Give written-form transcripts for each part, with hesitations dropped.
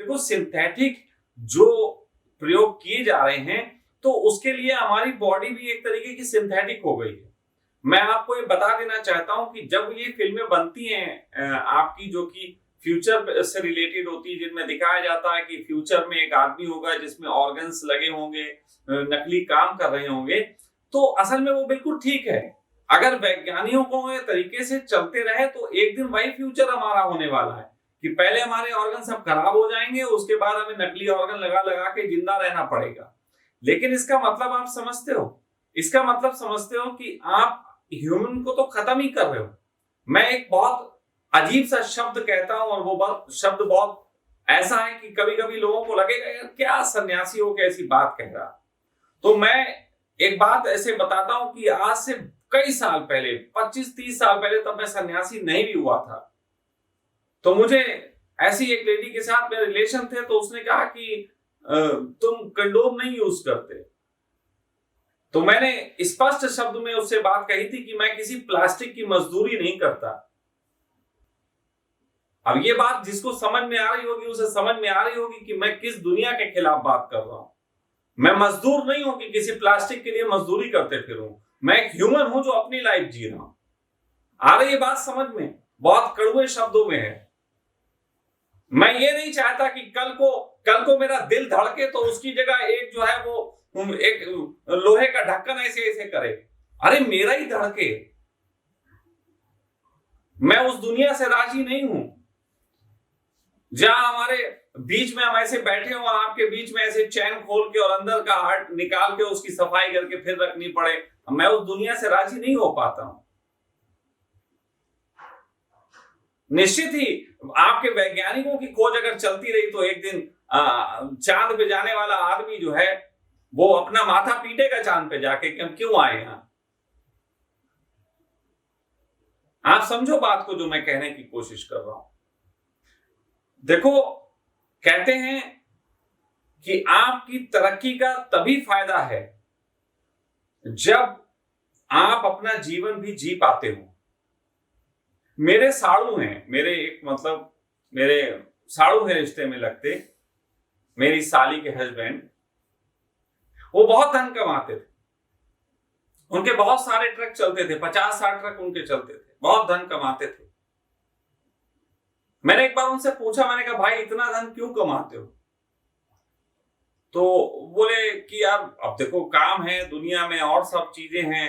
बिल्कुल सिंथेटिक जो प्रयोग किए जा रहे हैं, तो उसके लिए हमारी बॉडी भी एक तरीके की सिंथेटिक हो गई है। मैं आपको ये बता देना चाहता हूं कि जब ये फिल्में बनती हैं आपकी जो कि फ्यूचर से रिलेटेड होती है, जिनमें दिखाया जाता है कि फ्यूचर में एक आदमी होगा जिसमें ऑर्गन्स लगे होंगे, नकली काम कर रहे होंगे, तो असल में वो बिल्कुल ठीक है। अगर वैज्ञानिकों के तरीके से चलते रहे तो एक दिन वही फ्यूचर हमारा होने वाला है कि पहले हमारे ऑर्गन सब खराब हो जाएंगे, उसके बाद हमें नकली ऑर्गन लगा लगा के जिंदा रहना पड़ेगा। लेकिन इसका मतलब आप समझते हो, इसका मतलब समझते हो कि आप ह्यूमन को तो खत्म ही कर रहे हो। मैं एक बहुत अजीब सा शब्द कहता हूं और वो शब्द बहुत ऐसा है कि कभी कभी लोगों को लगेगा यार क्या सन्यासी हो कैसी बात कह रहा। तो मैं एक बात ऐसे बताता हूं कि आज से कई साल पहले, 25-30 साल पहले, तब मैं सन्यासी नहीं भी हुआ था, तो मुझे ऐसी एक लेडी के साथ मेरे रिलेशन थे, तो उसने कहा कि तुम कंडोम नहीं यूज करते। तो मैंने स्पष्ट शब्द में उससे बात कही थी कि मैं किसी प्लास्टिक की मजदूरी नहीं करता। अब ये बात जिसको समझ में आ रही होगी उसे समझ में आ रही होगी कि मैं किस दुनिया के खिलाफ बात कर रहा हूं। मैं मजदूर नहीं हूं कि किसी प्लास्टिक के लिए मजदूरी करते फिरूं। मैं एक ह्यूमन हूं जो अपनी लाइफ जी रहा हूं। आ रही है बात समझ में? बहुत कड़वे शब्दों में है। मैं ये नहीं चाहता कि कल को मेरा दिल धड़के तो उसकी जगह एक जो है वो एक लोहे का ढक्कन ऐसे ऐसे करे। अरे मेरा ही धड़के। मैं उस दुनिया से राजी नहीं हूं जहां हमारे बीच में हम ऐसे बैठे हो और आपके बीच में ऐसे चैन खोल के और अंदर का हार्ट निकाल के उसकी सफाई करके फिर रखनी पड़े। मैं उस दुनिया से राजी नहीं हो पाता हूं। निश्चित ही आपके वैज्ञानिकों की खोज अगर चलती रही तो एक दिन चांद पे जाने वाला आदमी जो है वो अपना माथा पीटेगा चांद पे जाके कि हम क्यों आए यहां। आप समझो बात को जो मैं कहने की कोशिश कर रहा हूं। देखो, कहते हैं कि आपकी तरक्की का तभी फायदा है जब आप अपना जीवन भी जी पाते हो। मेरे साड़ू हैं, मेरे साड़ू हैं रिश्ते में लगते, मेरी साली के हस्बैंड, वो बहुत धन कमाते थे। उनके बहुत सारे ट्रक चलते थे, 50-60 ट्रक उनके चलते थे, बहुत धन कमाते थे। मैंने एक बार उनसे पूछा, मैंने कहा भाई इतना धन क्यों कमाते हो? तो बोले कि यार अब देखो काम है दुनिया में और सब चीजें हैं,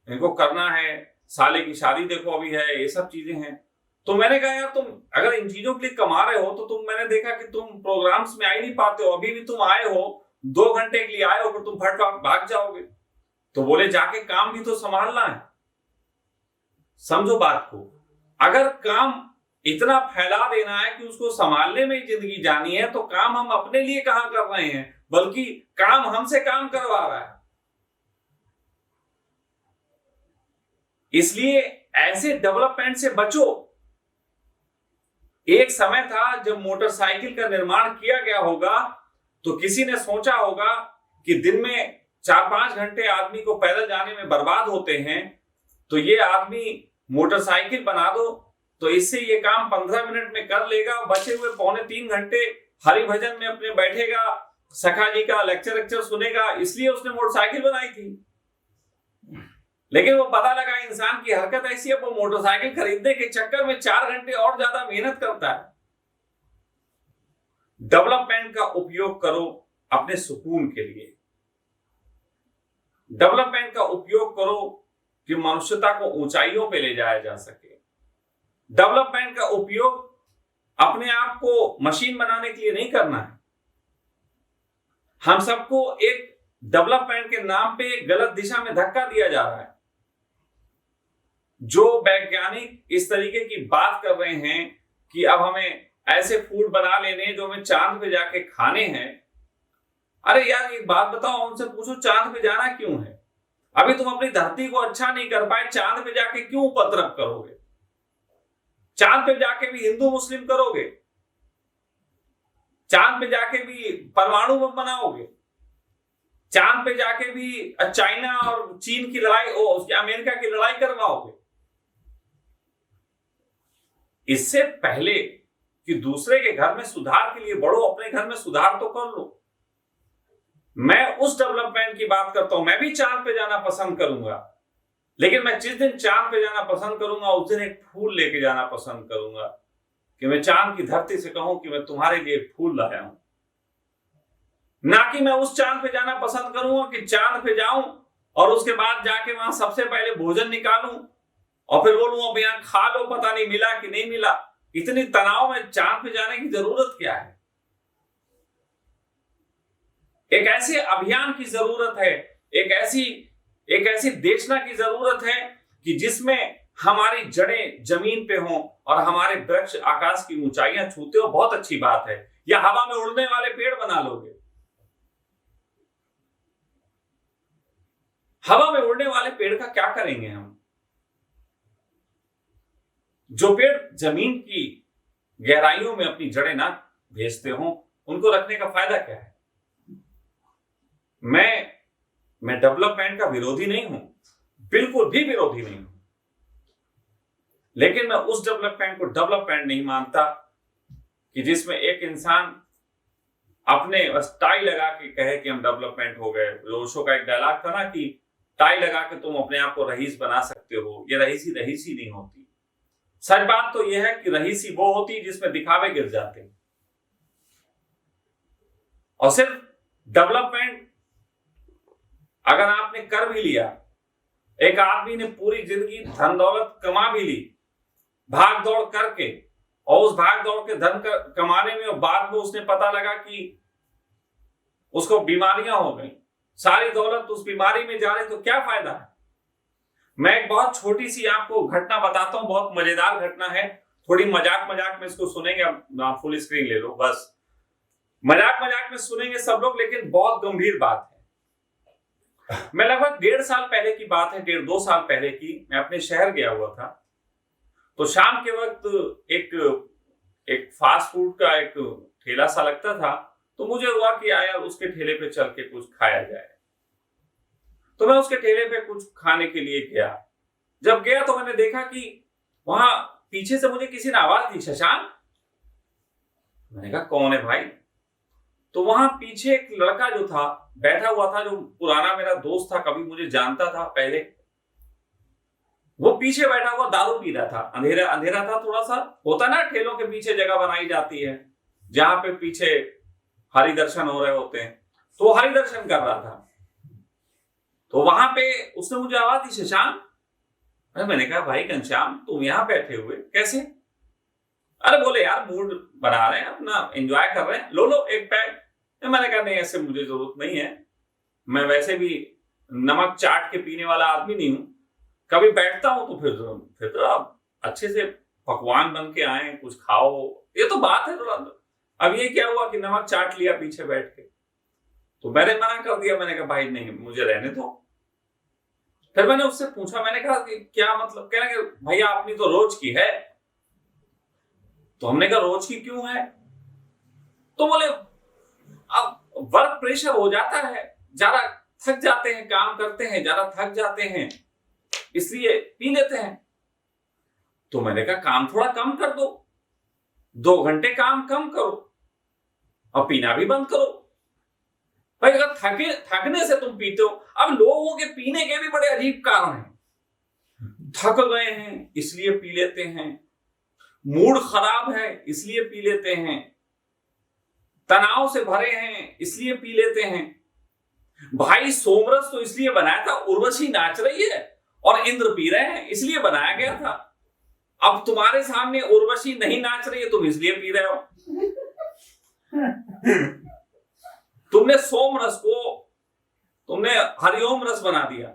इनको करना है, साले की शादी देखो अभी है, ये सब चीजें हैं। तो मैंने कहा यार तुम अगर इन चीजों के लिए कमा रहे हो तो मैंने देखा कि तुम प्रोग्राम्स में आ ही नहीं पाते हो। अभी भी तुम आए हो 2 घंटे के लिए आए हो, फिर तुम फट भाग जाओगे। तो बोले जाके काम भी तो संभालना है। समझो बात को, अगर काम इतना फैला देना है कि उसको संभालने में ही जिंदगी जानी है तो काम हम अपने लिए कहां कर रहे हैं, बल्कि काम हमसे काम करवा रहा है। इसलिए ऐसे डेवलपमेंट से बचो। एक समय था जब मोटरसाइकिल का निर्माण किया गया होगा तो किसी ने सोचा होगा कि दिन में 4-5 घंटे आदमी को पैदल जाने में बर्बाद होते हैं, तो ये आदमी मोटरसाइकिल बना दो तो इससे ये काम 15 मिनट में कर लेगा। बचे हुए 2.25-3 घंटे हरि भजन में अपने बैठेगा, सखा जी का लेक्चर सुनेगा। इसलिए उसने मोटरसाइकिल बनाई थी। लेकिन वो पता लगा इंसान की हरकत ऐसी है, वो मोटरसाइकिल खरीदने के चक्कर में 4 घंटे और ज्यादा मेहनत करता है। डेवलपमेंट का उपयोग करो अपने सुकून के लिए। डेवलपमेंट का उपयोग करो कि मनुष्यता को ऊंचाइयों पे ले जाया जा सके। डेवलपमेंट का उपयोग अपने आप को मशीन बनाने के लिए नहीं करना है। हम सबको एक डेवलपमेंट के नाम पे गलत दिशा में धक्का दिया जा रहा है। जो वैज्ञानिक इस तरीके की बात कर रहे हैं कि अब हमें ऐसे फूड बना लेने जो हमें चांद पे जाके खाने हैं। अरे यार एक बात बताओ, उनसे पूछो चांद पे जाना क्यों है? अभी तुम अपनी धरती को अच्छा नहीं कर पाए, चांद पे जाके क्यों उपद्रव करोगे? चांद पे जाके भी हिंदू मुस्लिम करोगे? चांद पे जाके भी परमाणु बम बनाओगे? चांद पे जाके भी चाइना और चीन की लड़ाई, अमेरिका की लड़ाई करवाओगे? इससे पहले कि दूसरे के घर में सुधार के लिए बढ़ो, अपने घर में सुधार तो कर लो। मैं उस डेवलपमेंट की बात करता हूं। मैं भी चांद पे जाना पसंद करूंगा, लेकिन मैं जिस दिन चांद पे जाना पसंद करूंगा उस दिन एक फूल लेके जाना पसंद करूंगा, कि मैं चांद की धरती से कहूं कि मैं तुम्हारे लिए एक फूल लाया हूं। ना कि मैं उस चांद पे जाना पसंद करूंगा कि चांद पे जाऊं और उसके बाद जाके वहां सबसे पहले भोजन निकालूं और फिर बोलूं अब यहां खा लो, पता नहीं मिला कि नहीं मिला। इतनी तनाव में चांद पे जाने की जरूरत क्या है? एक ऐसे अभियान की जरूरत है, एक ऐसी देशना की जरूरत है कि जिसमें हमारी जड़ें जमीन पे हों और हमारे वृक्ष आकाश की ऊंचाइयां छूते हो। बहुत अच्छी बात है। या हवा में उड़ने वाले पेड़ बना लोगे। हवा में उड़ने वाले पेड़ का क्या करेंगे हम? जो पेड़ जमीन की गहराइयों में अपनी जड़ें ना भेजते हो, उनको रखने का फायदा क्या है? मैं डेवलपमेंट का विरोधी नहीं हूं, बिल्कुल भी विरोधी नहीं हूं, लेकिन मैं उस डेवलपमेंट को डेवलपमेंट नहीं मानता कि जिसमें एक इंसान अपने बस टाई लगा के कहे कि हम डेवलपमेंट हो गए। ओशो का एक डायलॉग था ना कि टाई लगा के तुम अपने आप को रईस बना सकते हो। ये रईसी नहीं होती। सच बात तो यह है कि रईसी वो होती जिसमें दिखावे गिर जाते हैं। और सिर्फ डेवलपमेंट अगर आपने कर भी लिया, एक आदमी ने पूरी जिंदगी धन दौलत कमा भी ली भाग दौड़ करके, और उस भाग दौड़ के धन कमाने में और बाद में उसने पता लगा कि उसको बीमारियां हो गई, सारी दौलत उस बीमारी में जा रही, तो क्या फायदा है? मैं एक बहुत छोटी सी आपको घटना बताता हूं, बहुत मजेदार घटना है। थोड़ी मजाक मजाक में इसको सुनेंगे, आप फुल स्क्रीन ले लो बस। मजाक मजाक में सुनेंगे सब लोग, लेकिन बहुत गंभीर बात है। मैं लगभग 1.5 साल पहले की बात है, 1.5-2 साल पहले की, मैं अपने शहर गया हुआ था। तो शाम के वक्त एक फास्ट फूड का एक ठेला सा लगता था, तो मुझे हुआ कि यार उसके ठेले पे चल के कुछ खाया जाए। तो मैं उसके ठेले पे कुछ खाने के लिए गया। जब गया तो मैंने देखा कि वहां पीछे से मुझे किसी ने आवाज दी, शशांक। मैंने कहा कौन है भाई? तो वहां पीछे एक लड़का जो था बैठा हुआ था, जो पुराना मेरा दोस्त था, कभी मुझे जानता था पहले। वो पीछे बैठा हुआ दारू पी रहा था। अंधेरा था, थोड़ा सा होता ना ठेलों के पीछे जगह बनाई जाती है जहां पे पीछे हरि दर्शन हो रहे होते हैं, तो वो हरि दर्शन कर रहा था। तो वहां पे उसने मुझे आवाज दी, शशांक। मैंने कहा भाई घनश्याम, तुम यहां बैठे हुए कैसे? अरे बोले यार मूड बना रहे हैं, अपना एंजॉय कर रहे हैं, लो एक पैक। मैंने कहा नहीं, ऐसे मुझे जरूरत नहीं है, मैं वैसे भी नमक चाट के पीने वाला आदमी नहीं हूं। कभी बैठता हूं तो फिर तो आप अच्छे से पकवान बन के आए, कुछ खाओ, ये तो बात है। अब ये क्या हुआ कि नमक चाट लिया पीछे बैठ के? तो मैंने मना कर दिया। मैंने कहा भाई नहीं, मुझे रहने दो। फिर मैंने उससे पूछा, मैंने कहा कि क्या मतलब? कहने कि भैया अपनी तो रोज की है। तो हमने कहा रोज की क्यों है? तो बोले अब वर्क प्रेशर हो जाता है, ज्यादा थक जाते हैं, काम करते हैं, ज्यादा थक जाते हैं, इसलिए पी लेते हैं। तो मैंने कहा काम थोड़ा कम कर दो, 2 घंटे काम कम करो और पीना भी बंद करो। भाई अगर थकने से तुम पीते हो, अब लोगों के पीने के भी बड़े अजीब कारण हैं। थक गए हैं इसलिए पी लेते हैं, मूड खराब है इसलिए पी लेते हैं, तनाव से भरे हैं इसलिए पी लेते हैं। भाई सोमरस तो इसलिए बनाया था, उर्वशी नाच रही है और इंद्र पी रहे हैं, इसलिए बनाया गया था। अब तुम्हारे सामने उर्वशी नहीं नाच रही है, तुम इसलिए पी रहे हो। तुमने सोमरस को तुमने हरिओम रस बना दिया।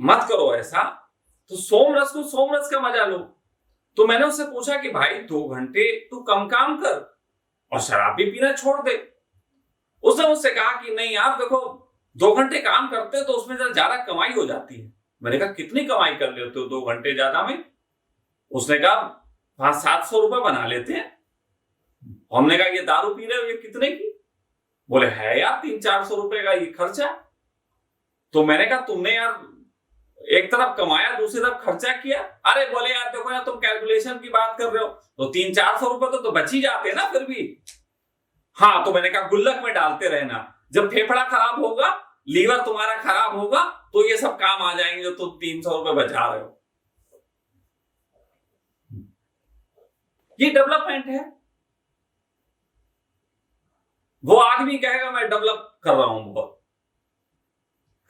मत करो ऐसा। तो सोमरस को सोमरस का मजा लो। तो मैंने उससे पूछा कि भाई 2 घंटे तू कम काम कर और शराब भी पीना छोड़ दे। उसने मुझसे कहा कि नहीं यार देखो, 2 घंटे काम करते तो उसमें ज्यादा कमाई हो जाती है। मैंने कहा कितनी कमाई कर लेते हो 2 घंटे ज्यादा में? उसने कहा 500-700 रुपए बना लेते हैं। हमने कहा ये दारू पी रहे हो, ये कितने की? बोले है यार 300-400 रुपए का ये खर्चा। तो मैंने कहा तुमने यार एक तरफ कमाया, दूसरी तरफ खर्चा किया। अरे बोले यार देखो यार, तुम कैलकुलेशन की बात कर रहे हो तो 300-400 रुपए तो बच ही जाते हैं ना फिर भी। हाँ, तो मैंने कहा गुल्लक में डालते रहना, जब फेफड़ा खराब होगा, लीवर तुम्हारा खराब होगा, तो ये सब काम आ जाएंगे जो तुम 300 रुपए बचा रहे हो। ये डेवलपमेंट है। वो आदमी कहेगा मैं डेवलप कर रहा हूं बहुत,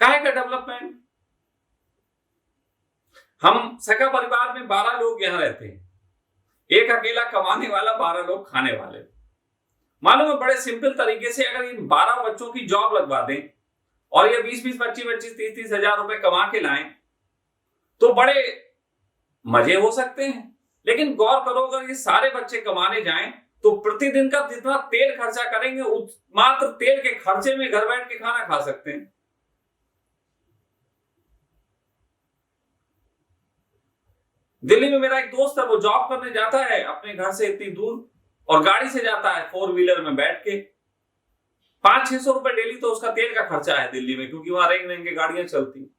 काहे का डेवलपमेंट? हम सगा परिवार में 12 लोग यहां रहते हैं, एक अकेला कमाने वाला, 12 लोग खाने वाले। मालूम है, बड़े सिंपल तरीके से अगर इन 12 बच्चों की जॉब लगवा दें और ये 20-20, 25-25, 30-30 हजार रुपए कमा के लाएं तो बड़े मजे हो सकते हैं। लेकिन गौर करो, अगर ये सारे बच्चे कमाने जाएं तो प्रतिदिन का जितना तेल खर्चा करेंगे, उस मात्र तेल के खर्चे में घर बैठ के खाना खा सकते हैं। दिल्ली में मेरा एक दोस्त है, वो जॉब करने जाता है अपने घर से इतनी दूर और गाड़ी से जाता है 4 व्हीलर में बैठ के। 500-600 रुपए डेली तो उसका तेल का खर्चा है दिल्ली में, क्योंकि वहां रेंग रेंग के गाड़ियां चलती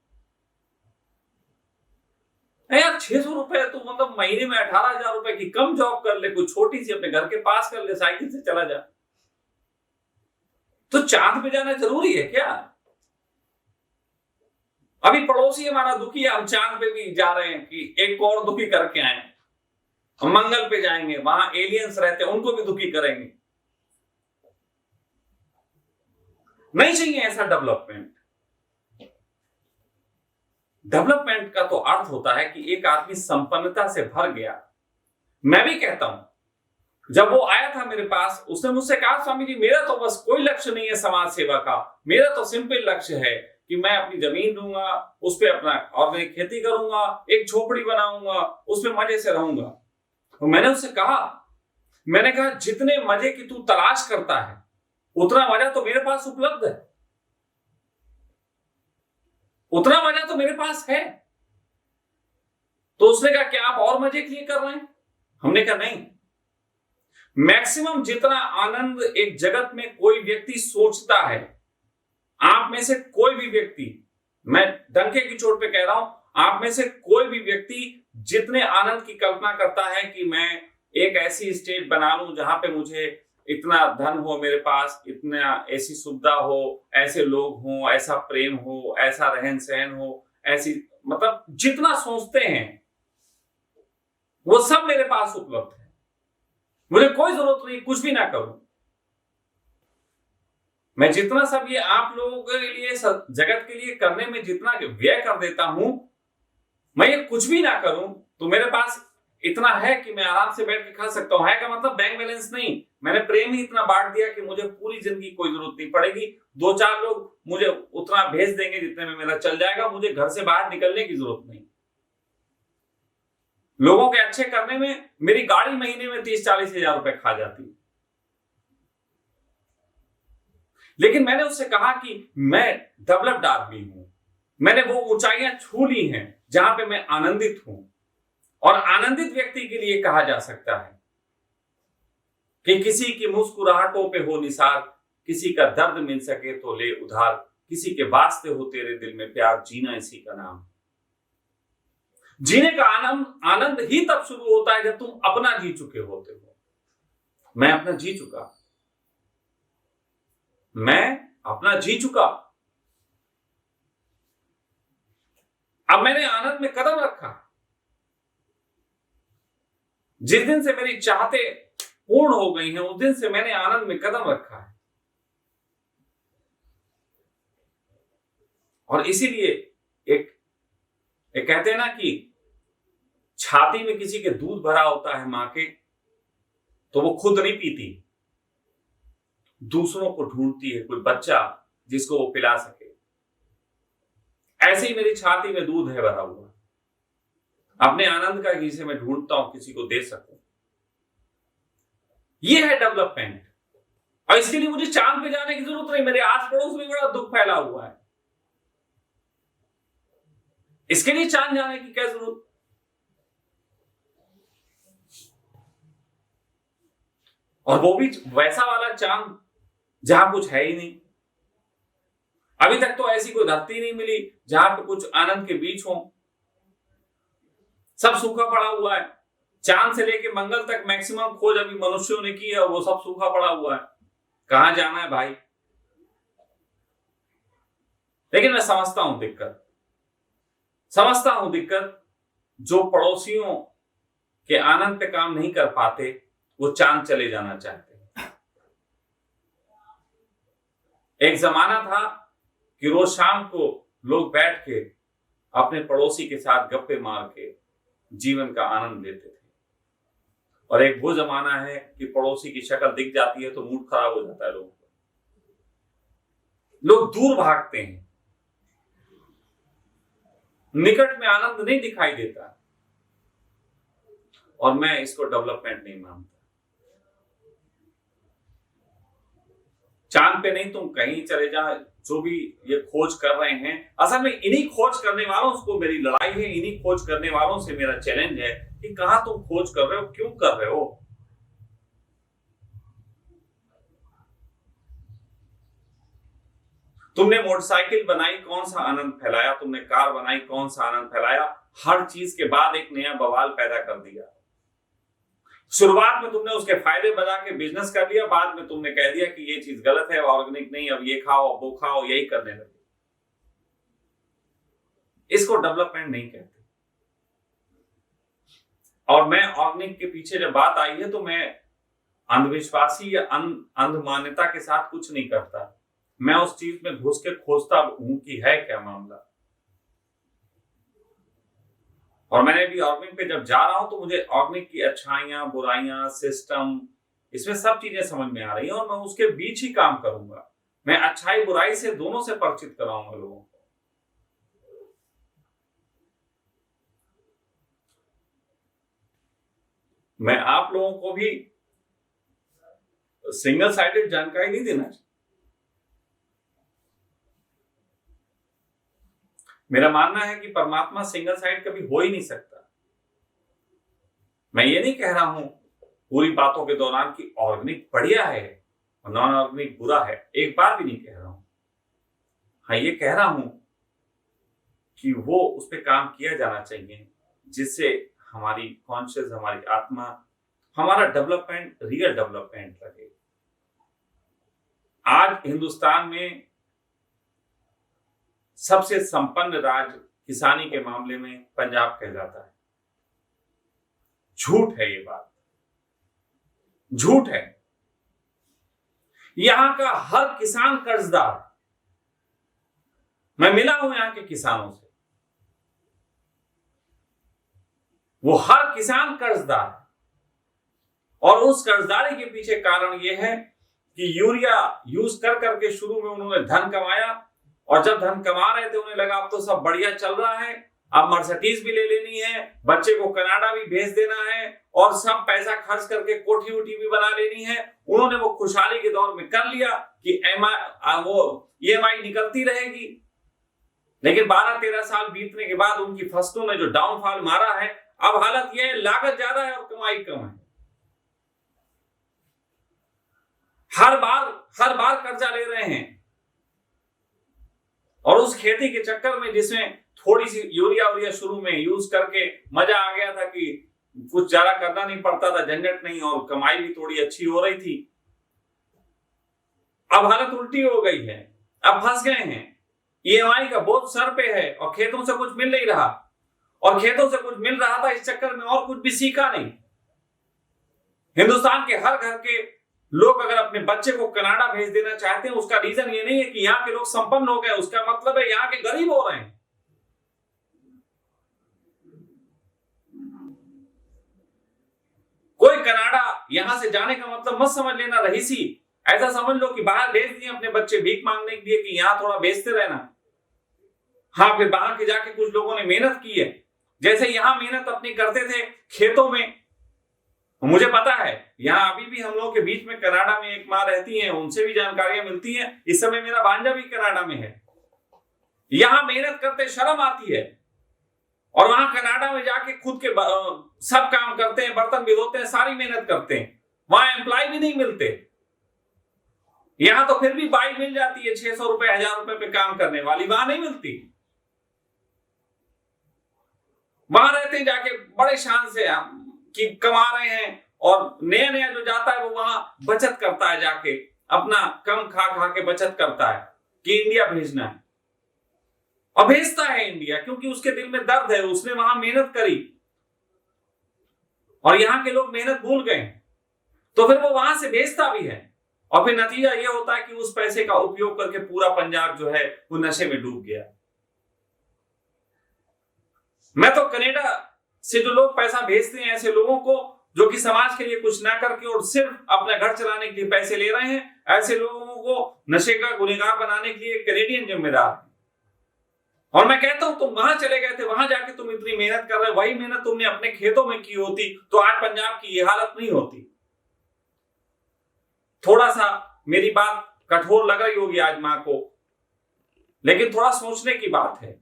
यार। 600 रुपए तो मतलब महीने में 18,000 रुपए की कम जॉब कर ले, कोई छोटी सी अपने घर के पास कर ले, साइकिल से चला जा। तो चांद पे जाना जरूरी है क्या? अभी पड़ोसी हमारा दुखी है, हम चांद पे भी जा रहे हैं कि एक और दुखी करके आए। हम मंगल पे जाएंगे, वहां एलियंस रहते हैं, उनको भी दुखी करेंगे। नहीं चाहिए ऐसा डेवलपमेंट। डेवलपमेंट का तो अर्थ होता है कि एक आदमी संपन्नता से भर गया। मैं भी कहता हूं, जब वो आया था मेरे पास, उसने मुझसे कहा स्वामी जी मेरा तो बस कोई लक्ष्य नहीं है समाज सेवा का, मेरा तो सिंपल लक्ष्य है कि मैं अपनी जमीन लूंगा, उस पर अपना ऑर्गेनिक खेती करूंगा, एक झोपड़ी बनाऊंगा, उसमें मजे से रहूंगा। तो मैंने उससे कहा, मैंने कहा जितने मजे की तू तलाश करता है उतना मजा तो मेरे पास उपलब्ध है, उतना मजा तो मेरे पास है। तो उसने कहा क्या आप और मजे के लिए कर रहे हैं? हमने कहा नहीं, मैक्सिमम जितना आनंद एक जगत में कोई व्यक्ति सोचता है, आप में से कोई भी व्यक्ति, मैं डंके की चोट पे कह रहा हूं, आप में से कोई भी व्यक्ति जितने आनंद की कल्पना करता है कि मैं एक ऐसी स्टेट बना लूं जहां पे मुझे इतना धन हो, मेरे पास इतना ऐसी सुविधा हो, ऐसे लोग हों, ऐसा प्रेम हो, ऐसा रहन सहन हो, ऐसी मतलब जितना सोचते हैं वो सब मेरे पास उपलब्ध है। मुझे कोई जरूरत नहीं कुछ भी ना करूं। मैं जितना सब ये आप लोगों के लिए, जगत के लिए करने में जितना व्यय कर देता हूं, मैं ये कुछ भी ना करूं तो मेरे पास इतना है कि मैं आराम से बैठ के खा सकता हूं। है का मतलब बैंक बैलेंस नहीं, मैंने प्रेम ही इतना बांट दिया कि मुझे पूरी जिंदगी कोई जरूरत नहीं पड़ेगी। 2-4 लोग मुझे उतना भेज देंगे जितने में मेरा चल जाएगा, मुझे घर से बाहर निकलने की जरूरत नहीं। लोगों के अच्छे करने में मेरी गाड़ी महीने में 30-40 हजार रुपए खा जाती है। लेकिन मैंने उससे कहा कि मैं डेवलप्ड आदमी हूं, मैंने वो ऊंचाइयां छू ली हैं जहां पे मैं आनंदित हूं। और आनंदित व्यक्ति के लिए कहा जा सकता है कि किसी की मुस्कुराहटों पे हो निसार, किसी का दर्द मिल सके तो ले उधार, किसी के वास्ते हो तेरे दिल में प्यार, जीना इसी का नाम। जीने का आनंद ही तब शुरू होता है जब तुम अपना जी चुके होते हो। मैं अपना जी चुका, मैं अपना जी चुका। अब मैंने आनंद में कदम रखा। जिस दिन से मेरी चाहते पूर्ण हो गई हैं, उस दिन से मैंने आनंद में कदम रखा है। और इसीलिए एक कहते हैं ना कि छाती में किसी के दूध भरा होता है मां के, तो वो खुद नहीं पीती, दूसरों को ढूंढती है कोई बच्चा जिसको वो पिला सके। ऐसे ही मेरी छाती में दूध है भरा हुआ, अपने आनंद का जिसे मैं ढूंढता हूं किसी को दे सकूं। ये है डेवलपमेंट। और इसके लिए मुझे चांद पे जाने की जरूरत नहीं, मेरे आस पड़ोस में बड़ा दुख फैला हुआ है, इसके लिए चांद जाने की क्या जरूरत? और वो भी वैसा वाला चांद जहां कुछ है ही नहीं। अभी तक तो ऐसी कोई धरती नहीं मिली जहां पे कुछ आनंद के बीच हो। सब सूखा पड़ा हुआ है। चांद से लेके मंगल तक मैक्सिमम खोज अभी मनुष्यों ने की है, वो सब सूखा पड़ा हुआ है। कहां जाना है भाई? लेकिन मैं समझता हूं दिक्कत जो पड़ोसियों के आनंद पे काम नहीं कर पाते, वो चांद चले जाना चाहते हैं। एक जमाना था कि रोज शाम को लोग बैठ के अपने पड़ोसी के साथ गप्पे मार के जीवन का आनंद लेते थे, और एक वो जमाना है कि पड़ोसी की शक्ल दिख जाती है तो मूड खराब हो जाता है लोगों का। लोग दूर भागते हैं, निकट में आनंद नहीं दिखाई देता, और मैं इसको डेवलपमेंट नहीं मानता। चांद पे नहीं, तुम कहीं चले जा, जो भी ये खोज कर रहे हैं, असल में इन्हीं खोज करने वालों को मेरी लड़ाई है, इन्हीं खोज करने वालों से मेरा चैलेंज है कि कहां तुम खोज कर रहे हो, क्यों कर रहे हो। तुमने मोटरसाइकिल बनाई, कौन सा आनंद फैलाया? तुमने कार बनाई, कौन सा आनंद फैलाया? हर चीज के बाद एक नया बवाल पैदा कर दिया। शुरुआत में तुमने उसके फायदे बता के बिजनेस कर लिया, बाद में तुमने कह दिया कि ये चीज गलत है, ऑर्गेनिक नहीं, अब ये खाओ, अब वो खाओ, यही करने लगे। इसको डेवलपमेंट नहीं कहते। और मैं ऑर्गेनिक के पीछे जब बात आई है तो मैं अंधविश्वासी या अंध मान्यता के साथ कुछ नहीं करता। मैं उस चीज में घुस के खोजता हूं कि है क्या मामला। और मैंने भी ऑर्गेनिक पे जब जा रहा हूं तो मुझे ऑर्गेनिक की अच्छाइयां, बुराइयां, सिस्टम, इसमें सब चीजें समझ में आ रही हैं, और मैं उसके बीच ही काम करूंगा। मैं अच्छाई बुराई से दोनों से परिचित कराऊंगा लोगों को। मैं आप लोगों को भी सिंगल साइडेड जानकारी नहीं देना चाहिए। मेरा मानना है कि परमात्मा सिंगल साइड कभी हो ही नहीं सकता। मैं ये नहीं कह रहा हूं पूरी बातों के दौरान कि ऑर्गेनिक बढ़िया है और नॉन ऑर्गेनिक बुरा है, एक बार भी नहीं कह रहा हूं। हाँ, ये कह रहा हूं कि वो उस पर काम किया जाना चाहिए जिससे हमारी कॉन्शियस, हमारी आत्मा, हमारा डेवलपमेंट, रियल डेवलपमेंट लगे। आज हिंदुस्तान में सबसे संपन्न राज्य किसानी के मामले में पंजाब कहलाता है। झूठ है, ये बात झूठ है। यहां का हर किसान कर्जदार, मैं मिला हूं यहां के किसानों से, वो हर किसान कर्जदार है। और उस कर्जदारी के पीछे कारण यह है कि यूरिया यूज कर करके शुरू में उन्होंने धन कमाया, और जब धन कमा रहे थे उन्हें लगा अब तो सब बढ़िया चल रहा है, अब मर्सिडीज भी ले लेनी है, बच्चे को कनाडा भी भेज देना है, और सब पैसा खर्च करके कोठी वोठी भी बना लेनी है। उन्होंने वो खुशहाली के दौर में कर लिया कि EMI निकलती रहेगी। लेकिन 12-13 साल बीतने के बाद उनकी फसलों ने जो डाउनफॉल मारा है, अब हालत यह है, लागत ज्यादा है और कमाई कम है। हर बार कर्जा ले रहे हैं, और उस खेती के चक्कर में जिसमें थोड़ी सी यूरिया शुरू में यूज करके मजा आ गया था कि कुछ ज्यादा करना नहीं पड़ता था, झंझट नहीं, और कमाई भी थोड़ी अच्छी हो रही थी। अब हालत उल्टी हो गई है, अब फंस गए हैं। EMI का बोझ सर पे है और खेतों से कुछ मिल नहीं रहा, और खेतों से कुछ मिल रहा था इस चक्कर में और कुछ भी सीखा नहीं। हिंदुस्तान के हर घर के लोग अगर अपने बच्चे को कनाडा भेज देना चाहते हैं, उसका रीजन ये नहीं है कि यहां के लोग संपन्न हो गए, उसका मतलब है यहां के गरीब हो रहे हैं। कोई कनाडा यहां से जाने का मतलब मत समझ लेना रहीसी, ऐसा समझ लो कि बाहर भेज दिए अपने बच्चे भीख मांगने के लिए कि यहां थोड़ा बेचते रहना। हाँ, फिर बाहर के जाके कुछ लोगों ने मेहनत की है, जैसे यहां मेहनत अपनी करते थे खेतों में। मुझे पता है यहां अभी भी हम लोगों के बीच में कनाडा में एक मां रहती हैं, उनसे भी जानकारियां मिलती हैं। इस समय मेरा भांजा भी कनाडा में है। यहां मेहनत करते शर्म आती है, और वहां कनाडा में जाके खुद के सब काम करते हैं, बर्तन भी धोते हैं, सारी मेहनत करते हैं, वहां एम्प्लॉय भी नहीं मिलते। यहां तो फिर भी बाइक मिल जाती है 600 रुपए 1000 रुपए पे काम करने वाली, वहां नहीं मिलती। वहां रहते हैं जाके बड़े शान से कि कमा रहे हैं, और नया नया जो जाता है वो वहां बचत करता है, जाके अपना कम खा खा के बचत करता है कि इंडिया भेजना है, और भेजता है इंडिया, क्योंकि उसके दिल में दर्द है, उसने वहां मेहनत करी और यहां के लोग मेहनत भूल गए, तो फिर वो वहां से भेजता भी है, और फिर नतीजा ये होता है कि उस पैसे का उपयोग करके पूरा पंजाब जो है वो नशे में डूब गया। मैं तो कनाडा से जो लोग पैसा भेजते हैं ऐसे लोगों को, जो कि समाज के लिए कुछ ना करके और सिर्फ अपना घर चलाने के लिए पैसे ले रहे हैं, ऐसे लोगों को नशे का गुनहगार बनाने के लिए कैनेडियन जिम्मेदार है। और मैं कहता हूं तुम वहां चले गए थे, वहां जाके तुम इतनी मेहनत कर रहे हो, वही मेहनत तुमने अपने खेतों में की होती तो आज पंजाब की ये हालत नहीं होती। थोड़ा सा मेरी बात कठोर लग रही होगी आज मां को, लेकिन थोड़ा सोचने की बात है।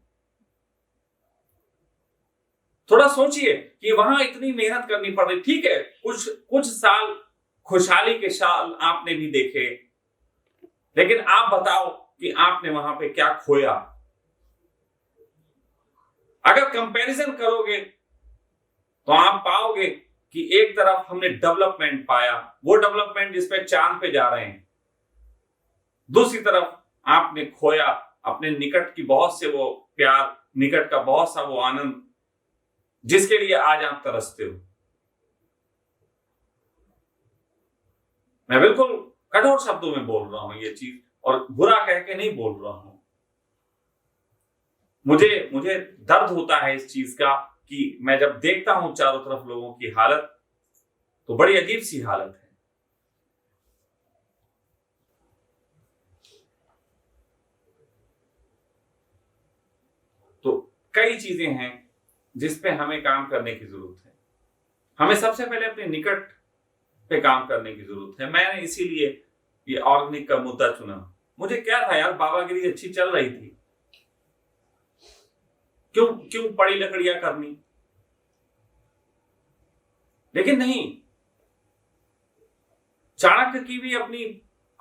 थोड़ा सोचिए कि वहां इतनी मेहनत करनी पड़ रही, ठीक है कुछ साल खुशहाली के साल आपने भी देखे, लेकिन आप बताओ कि आपने वहां पे क्या खोया। अगर कंपैरिजन करोगे तो आप पाओगे कि एक तरफ हमने डेवलपमेंट पाया, वो डेवलपमेंट जिसपे चांद पे जा रहे हैं, दूसरी तरफ आपने खोया अपने निकट की बहुत से वो प्यार, निकट का बहुत सा वो आनंद जिसके लिए आज आप तरसते हो। मैं बिल्कुल कठोर शब्दों में बोल रहा हूं ये चीज, और बुरा कह के नहीं बोल रहा हूं। मुझे दर्द होता है इस चीज का कि मैं जब देखता हूं चारों तरफ लोगों की हालत, तो बड़ी अजीब सी हालत है। तो कई चीजें हैं जिस पे हमें काम करने की जरूरत है। हमें सबसे पहले अपने निकट पे काम करने की जरूरत है। मैंने इसीलिए ये ऑर्गेनिक का मुद्दा चुना। मुझे क्या था यार, बाबागिरी अच्छी चल रही थी, क्यों पड़ी लकड़ियां करनी, लेकिन नहीं, चाणक्य की भी अपनी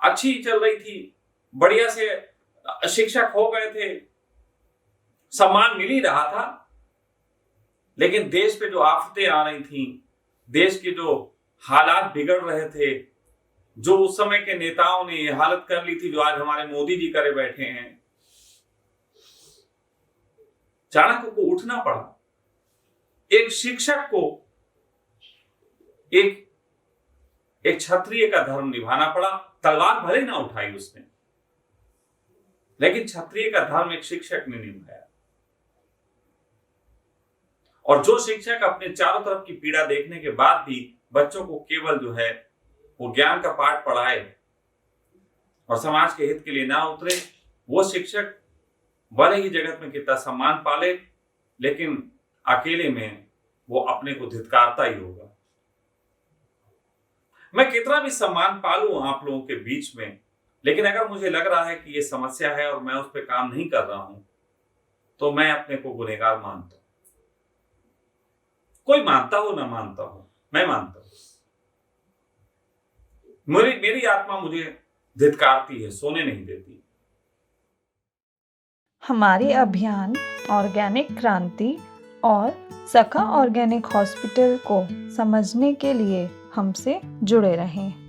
अच्छी चल रही थी, बढ़िया से शिक्षक हो गए थे, सम्मान मिल ही रहा था, लेकिन देश पे जो आफतें आ रही थी, देश के जो हालात बिगड़ रहे थे, जो उस समय के नेताओं ने ये हालत कर ली थी जो आज हमारे मोदी जी करे बैठे हैं, चाणक्य को उठना पड़ा। एक शिक्षक को एक क्षत्रिय का धर्म निभाना पड़ा। तलवार भले ना उठाई उसने, लेकिन क्षत्रिय का धर्म एक शिक्षक ने निभाया। और जो शिक्षक अपने चारों तरफ की पीड़ा देखने के बाद भी बच्चों को केवल जो है वो ज्ञान का पाठ पढ़ाए और समाज के हित के लिए ना उतरे, वो शिक्षक भले ही जगत में कितना सम्मान पाले, लेकिन अकेले में वो अपने को धिक्कारता ही होगा। मैं कितना भी सम्मान पालूं आप लोगों के बीच में, लेकिन अगर मुझे लग रहा है कि ये समस्या है और मैं उस पर काम नहीं कर रहा हूं, तो मैं अपने को गुनहगार मानता हूं। कोई मानता हो ना मानता हो, मैं मानता हूं। मेरी आत्मा मुझे धिक्कारती है, सोने नहीं देती। हमारे अभियान ऑर्गेनिक क्रांति और सखा ऑर्गेनिक हॉस्पिटल को समझने के लिए हमसे जुड़े रहें।